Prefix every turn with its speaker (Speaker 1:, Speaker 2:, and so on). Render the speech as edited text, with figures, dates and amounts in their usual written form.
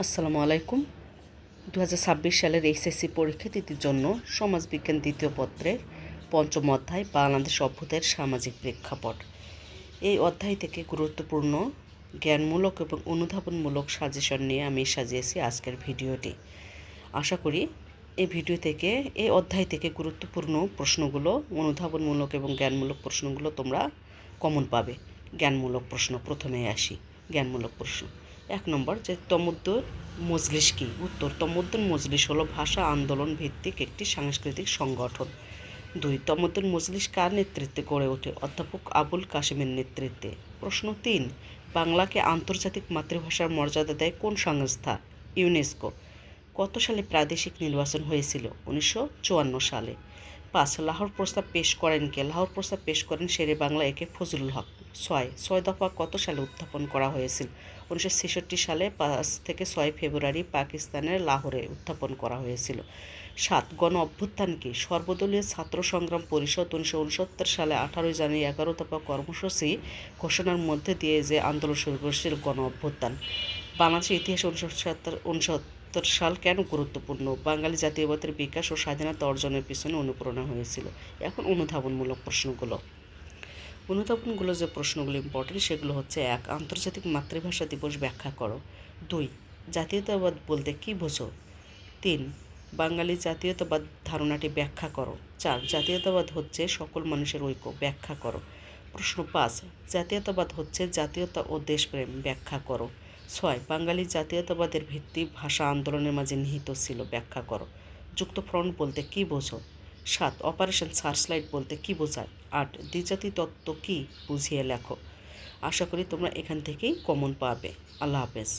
Speaker 1: আসসালামু আলাইকুম। 2026 সালের এইচএসসি পরীক্ষার্থীদের জন্য সমাজবিজ্ঞান দ্বিতীয় পত্রের পঞ্চম অধ্যায় বাংলাদেশ সভ্যতার সামাজিক প্রেক্ষাপট। এই অধ্যায় থেকে গুরুত্বপূর্ণ জ্ঞানমূলক এবং অনুধাবনমূলক সাজেশন নিয়ে আমি সাজিয়েছি আজকের ভিডিওটি। আশা করি এই অধ্যায় থেকে গুরুত্বপূর্ণ প্রশ্নগুলো, অনুধাবনমূলক এবং জ্ঞানমূলক প্রশ্নগুলো তোমরা কমন পাবে। জ্ঞানমূলক প্রশ্ন প্রথমেই আসি। জ্ঞানমূলক প্রশ্ন 1 নম্বর, যে তমুদ্দুন মজলিস কি? উত্তর, তমুদ্দুন মজলিস হলো ভাষা আন্দোলন ভিত্তিক একটি সাংস্কৃতিক সংগঠন। 2, তমুদ্দুন মজলিস কার নেতৃত্বে গড়ে ওঠে? অধ্যাপক আবুল কাশেমের নেতৃত্বে। প্রশ্ন 3, বাংলাকে আন্তর্জাতিক মাতৃভাষার মর্যাদা দেয় কোন সংস্থা? ইউনেস্কো। কত সালে প্রাদেশিক নির্বাচন হয়েছিল? 1954 সালে। 5, লাহোর প্রস্তাব পেশ করেন কে? লাহোর প্রস্তাব পেশ করেন শেরে বাংলা একে ফজলুল হক। 6 দফা কত সালে উত্থাপন করা হয়েছিল? 1966 সালে 5 থেকে 6 ফেব্রুয়ারি পাকিস্তানের লাহোরে উত্থাপন করা হয়েছিল। 7, গণ অভ্যুত্থান কি? সর্বদলীয় ছাত্র সংগ্রাম পরিষদ 1969 সালে 18 জানুয়ারি 11 দফা কর্মসূচি ঘোষণার মধ্যে দিয়ে যে আন্দোলন শুরু করেছিল গণ অভ্যুত্থান। বাংলাদেশের ইতিহাসে 1970 সাল কেন গুরুত্বপূর্ণ? বাঙালি জাতীয়তাবাদের বিকাশ ও স্বাধীনতা অর্জনের পিছনে অনুপ্রেরণা হয়েছিল। এখন অনুধাবনমূলক প্রশ্নগুলো। অনুধাবনগুলো যে প্রশ্নগুলো ইম্পর্টেন্ট সেগুলো হচ্ছে: 1, আন্তর্জাতিক মাতৃভাষা দিবস ব্যাখ্যা করো। 2, জাতীয়তাবাদ বলতে কী বোঝো? 3, বাঙালি জাতীয়তাবাদ ধারণাটি ব্যাখ্যা করো। 4, জাতীয়তাবাদ হচ্ছে সকল মানুষের ঐক্য, ব্যাখ্যা করো। প্রশ্ন 5, জাতীয়তাবাদ হচ্ছে জাতীয়তা ও দেশপ্রেম, ব্যাখ্যা করো। 6, বাঙালি জাতীয়তাবাদের ভিত্তি ভাষা আন্দোলনের মাঝে নিহিত ছিল, ব্যাখ্যা করো। যুক্তফ্রন্ট বলতে কী বোঝো? 7, অপারেশন সার্চলাইট বলতে কী বোঝায়? 8, দ্বিজাতি তত্ত্ব কী বুঝিয়ে লেখো। আশা করি তোমরা এখান থেকেই কমন পাবে। আল্লাহ হাফেজ।